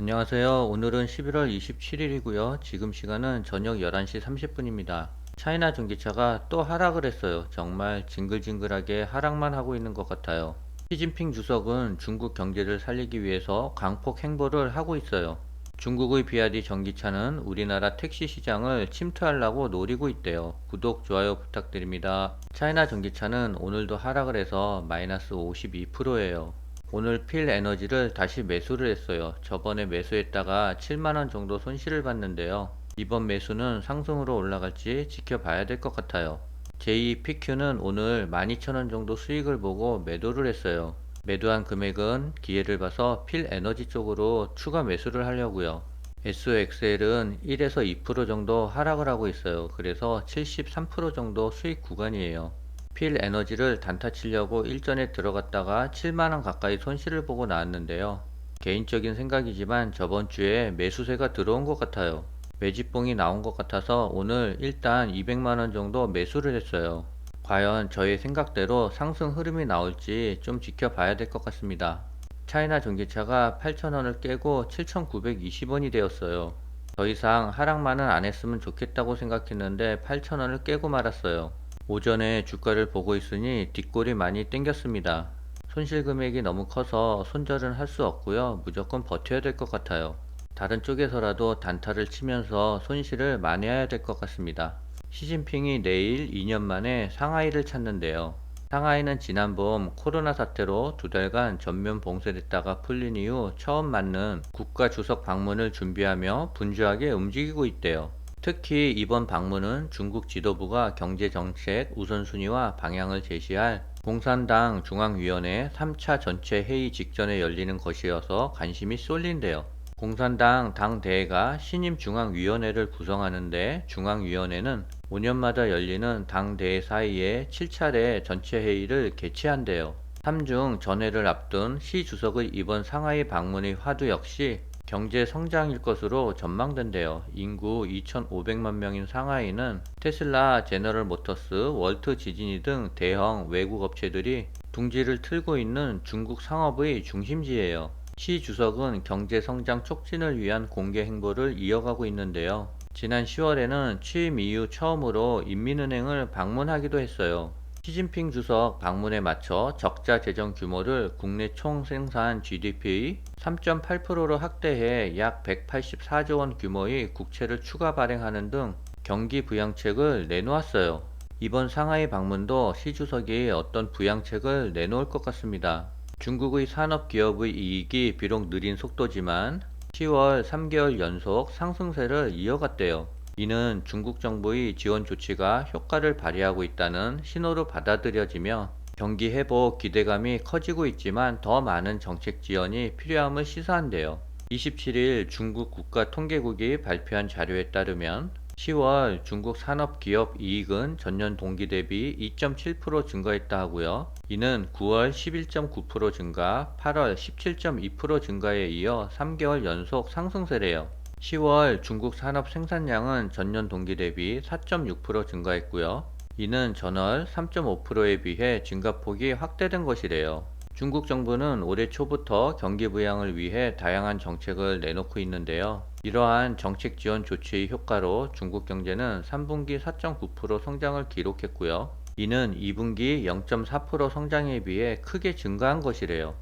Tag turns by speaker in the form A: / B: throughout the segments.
A: 안녕하세요. 오늘은 11월 27일이고요. 지금 시간은 저녁 11시 30분입니다. 차이나 전기차가 또 하락을 했어요. 정말 징글징글하게 하락만 하고 있는 것 같아요. 시진핑 주석은 중국 경제를 살리기 위해서 강폭 행보를 하고 있어요. 중국의 비아디 전기차는 우리나라 택시 시장을 침투하려고 노리고 있대요. 구독, 좋아요 부탁드립니다. 차이나 전기차는 오늘도 하락을 해서 마이너스 52%예요. 오늘 필 에너지를 다시 매수를 했어요. 저번에 매수했다가 7만원 정도 손실을 봤는데요. 이번 매수는 상승으로 올라갈지 지켜봐야 될 것 같아요. JPQ는 오늘 12,000원 정도 수익을 보고 매도를 했어요. 매도한 금액은 기회를 봐서 필 에너지 쪽으로 추가 매수를 하려고요. SOXL은 1에서 2% 정도 하락을 하고 있어요. 그래서 73% 정도 수익 구간이에요. 필 에너지를 단타 치려고 일전에 들어갔다가 7만원 가까이 손실을 보고 나왔는데요. 개인적인 생각이지만 저번 주에 매수세가 들어온 것 같아요. 매집봉이 나온 것 같아서 오늘 일단 200만원 정도 매수를 했어요. 과연 저의 생각대로 상승 흐름이 나올지 좀 지켜봐야 될 것 같습니다. 차이나 전기차가 8,000원을 깨고 7,920원이 되었어요. 더 이상 하락만은 안 했으면 좋겠다고 생각했는데 8,000원을 깨고 말았어요. 오전에 주가를 보고 있으니 뒷골이 많이 땡겼습니다. 손실 금액이 너무 커서 손절은 할 수 없고요. 무조건 버텨야 될 것 같아요. 다른 쪽에서라도 단타를 치면서 손실을 만회해야 될 것 같습니다. 시진핑이 내일 2년 만에 상하이를 찾는데요. 상하이는 지난 봄 코로나 사태로 2달간 전면 봉쇄됐다가 풀린 이후 처음 맞는 국가 주석 방문을 준비하며 분주하게 움직이고 있대요. 특히 이번 방문은 중국 지도부가 경제정책 우선순위와 방향을 제시할 공산당 중앙위원회 3차 전체 회의 직전에 열리는 것이어서 관심이 쏠린대요. 공산당 당대회가 신임 중앙위원회를 구성하는데 중앙위원회는 5년마다 열리는 당대회 사이에 7차례 전체 회의를 개최한대요. 3중 전회를 앞둔 시 주석의 이번 상하이 방문의 화두 역시 경제 성장일 것으로 전망된대요. 인구 2,500만 명인 상하이는 테슬라, 제너럴 모터스, 월트 디즈니 등 대형 외국 업체들이 둥지를 틀고 있는 중국 상업의 중심지예요. 시 주석은 경제 성장 촉진을 위한 공개 행보를 이어가고 있는데요. 지난 10월에는 취임 이후 처음으로 인민은행을 방문하기도 했어요. 시진핑 주석 방문에 맞춰 적자 재정 규모를 국내 총생산 GDP의 3.8%로 확대해 약 184조 원 규모의 국채를 추가 발행하는 등 경기 부양책을 내놓았어요. 이번 상하이 방문도 시 주석이 어떤 부양책을 내놓을 것 같습니다. 중국의 산업기업의 이익이 비록 느린 속도지만 10월 3개월 연속 상승세를 이어갔대요. 이는 중국 정부의 지원 조치가 효과를 발휘하고 있다는 신호로 받아들여지며 경기 회복 기대감이 커지고 있지만 더 많은 정책 지원이 필요함을 시사한대요. 27일 중국 국가통계국이 발표한 자료에 따르면 10월 중국 산업기업 이익은 전년 동기 대비 2.7% 증가했다 하고요. 이는 9월 11.9% 증가, 8월 17.2% 증가에 이어 3개월 연속 상승세래요. 10월 중국 산업 생산량은 전년 동기 대비 4.6% 증가했고요. 이는 전월 3.5%에 비해 증가폭이 확대된 것이래요. 중국 정부는 올해 초부터 경기 부양을 위해 다양한 정책을 내놓고 있는데요. 이러한 정책 지원 조치의 효과로 중국 경제는 3분기 4.9% 성장을 기록했고요. 이는 2분기 0.4% 성장에 비해 크게 증가한 것이래요.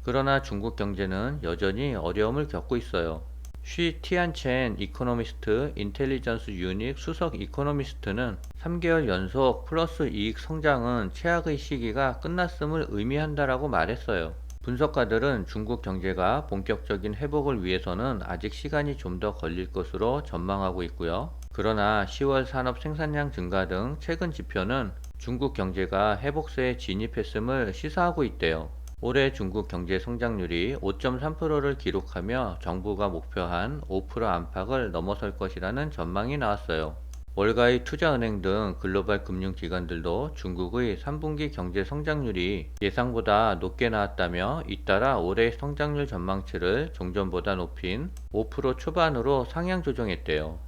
A: 그러나 중국 경제는 여전히 어려움을 겪고 있어요. 쉬 티안첸 이코노미스트 인텔리전스 유닉 수석 이코노미스트는 3개월 연속 플러스 이익 성장은 최악의 시기가 끝났음을 의미한다라고 말했어요. 분석가들은 중국 경제가 본격적인 회복을 위해서는 아직 시간이 좀 더 걸릴 것으로 전망하고 있고요. 그러나 10월 산업 생산량 증가 등 최근 지표는 중국 경제가 회복세에 진입했음을 시사하고 있대요. 올해 중국 경제 성장률이 5.3%를 기록하며 정부가 목표한 5% 안팎을 넘어설 것이라는 전망이 나왔어요. 월가의 투자은행 등 글로벌 금융기관들도 중국의 3분기 경제 성장률이 예상보다 높게 나왔다며 잇따라 올해 성장률 전망치를 종전보다 높인 5% 초반으로 상향 조정했대요.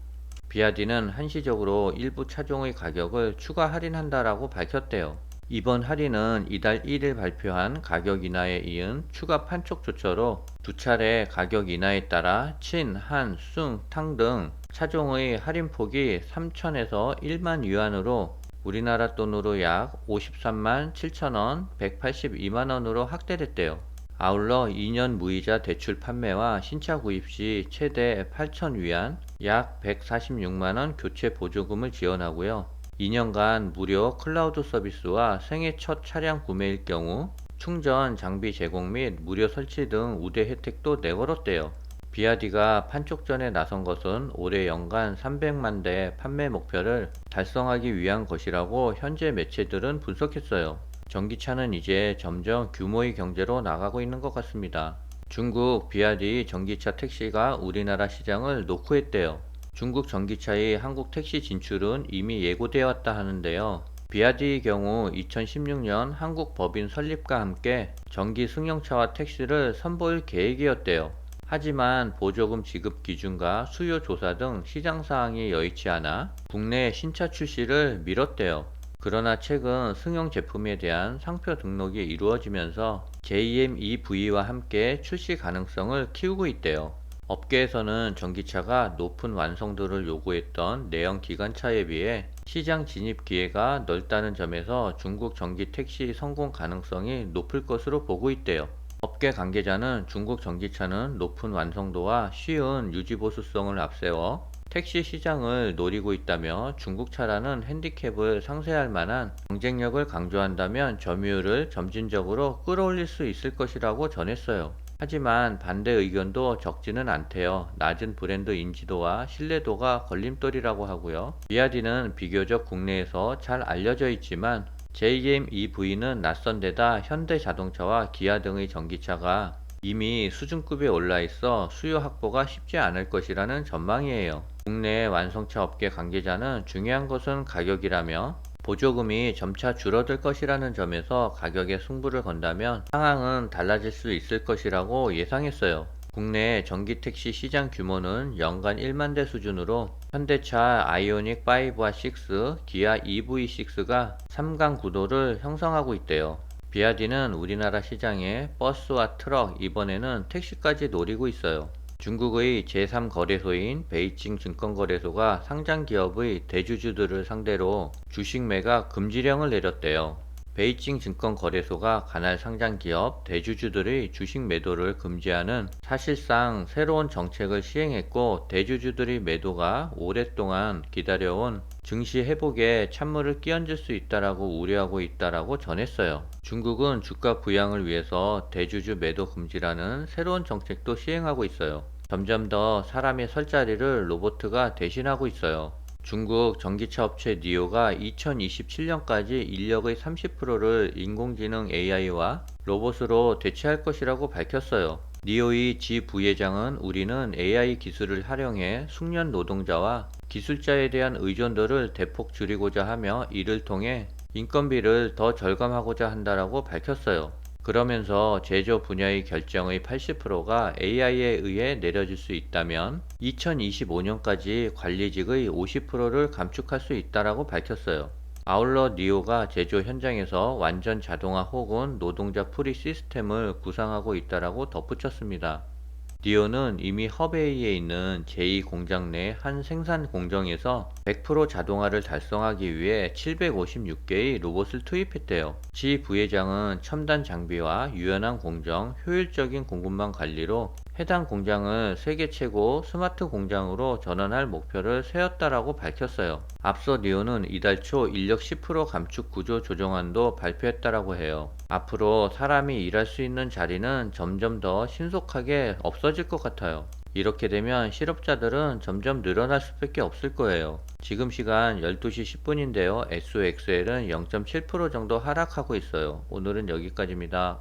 A: 비아디는 한시적으로 일부 차종의 가격을 추가 할인한다라고 밝혔대요. 이번 할인은 이달 1일 발표한 가격 인하에 이은 추가 판촉 조처로 두 차례 가격 인하에 따라 친, 한, 숭, 탕 등 차종의 할인폭이 3천에서 1만 위안으로 우리나라 돈으로 약 53만 7천원, 182만원으로 확대됐대요. 아울러 2년 무이자 대출 판매와 신차 구입 시 최대 8천 위안, 약 146만원 교체 보조금을 지원하고요. 2년간 무료 클라우드 서비스와 생애 첫 차량 구매일 경우 충전 장비 제공 및 무료 설치 등 우대 혜택도 내걸었대요. 비아디가 판촉전에 나선 것은 올해 연간 300만 대 판매 목표를 달성하기 위한 것이라고 현재 매체들은 분석했어요. 전기차는 이제 점점 규모의 경제로 나가고 있는 것 같습니다. 중국 비아디 전기차 택시가 우리나라 시장을 녹화했대요. 중국 전기차의 한국 택시 진출은 이미 예고되어 왔다 하는데요. 비아디의 경우 2016년 한국 법인 설립과 함께 전기 승용차와 택시를 선보일 계획이었대요. 하지만 보조금 지급 기준과 수요 조사 등 시장 사항이 여의치 않아 국내 신차 출시를 미뤘대요. 그러나 최근 승용 제품에 대한 상표 등록이 이루어지면서 JM EV와 함께 출시 가능성을 키우고 있대요. 업계에서는 전기차가 높은 완성도를 요구했던 내연 기관차에 비해 시장 진입 기회가 넓다는 점에서 중국 전기 택시 성공 가능성이 높을 것으로 보고 있대요. 업계 관계자는 중국 전기차는 높은 완성도와 쉬운 유지보수성을 앞세워 택시 시장을 노리고 있다며 중국차라는 핸디캡을 상쇄할 만한 경쟁력을 강조한다면 점유율을 점진적으로 끌어올릴 수 있을 것이라고 전했어요. 하지만 반대 의견도 적지는 않대요. 낮은 브랜드 인지도와 신뢰도가 걸림돌이라고 하고요. 비아디는 비교적 국내에서 잘 알려져 있지만 JM EV는 낯선 데다 현대자동차와 기아 등의 전기차가 이미 수준급에 올라 있어 수요 확보가 쉽지 않을 것이라는 전망이에요. 국내 완성차 업계 관계자는 중요한 것은 가격이라며 보조금이 점차 줄어들 것이라는 점에서 가격에 승부를 건다면 상황은 달라질 수 있을 것이라고 예상했어요. 국내 전기 택시 시장 규모는 연간 1만 대 수준으로 현대차 아이오닉 5와 6, 기아 EV6가 3강 구도를 형성하고 있대요. 비아디는 우리나라 시장에 버스와 트럭, 이번에는 택시까지 노리고 있어요. 중국의 제3거래소인 베이징 증권거래소가 상장기업의 대주주들을 상대로 주식 매각 금지령을 내렸대요. 베이징 증권거래소가 관할 상장기업 대주주들의 주식 매도를 금지하는 사실상 새로운 정책을 시행했고, 대주주들의 매도가 오랫동안 기다려온 증시 회복에 찬물을 끼얹을 수 있다라고 우려하고 있다라고 전했어요. 중국은 주가 부양을 위해서 대주주 매도 금지라는 새로운 정책도 시행하고 있어요. 점점 더 사람의 설 자리를 로봇가 대신하고 있어요. 중국 전기차 업체 니오가 2027년까지 인력의 30%를 인공지능 AI와 로봇으로 대체할 것이라고 밝혔어요. 니오의 지 부회장은 우리는 AI 기술을 활용해 숙련 노동자와 기술자에 대한 의존도를 대폭 줄이고자 하며 이를 통해 인건비를 더 절감하고자 한다라고 밝혔어요. 그러면서 제조 분야의 결정의 80%가 AI에 의해 내려질 수 있다면 2025년까지 관리직의 50%를 감축할 수 있다라고 밝혔어요. 아울러 니오가 제조 현장에서 완전 자동화 혹은 노동자 프리 시스템을 구상하고 있다라고 덧붙였습니다. 니오는 이미 허베이에 있는 제2공장 내 한 생산 공정에서 100% 자동화를 달성하기 위해 756개의 로봇을 투입했대요. 지 부회장은 첨단 장비와 유연한 공정, 효율적인 공급망 관리로 해당 공장을 세계 최고 스마트 공장으로 전환할 목표를 세웠다라고 밝혔어요. 앞서 니오는 이달 초 인력 10% 감축 구조 조정안도 발표했다라고 해요. 앞으로 사람이 일할 수 있는 자리는 점점 더 신속하게 없어질 것 같아요. 이렇게 되면 실업자들은 점점 늘어날 수밖에 없을 거예요. 지금 시간 12시 10분인데요. SOXL은 0.7% 정도 하락하고 있어요. 오늘은 여기까지입니다.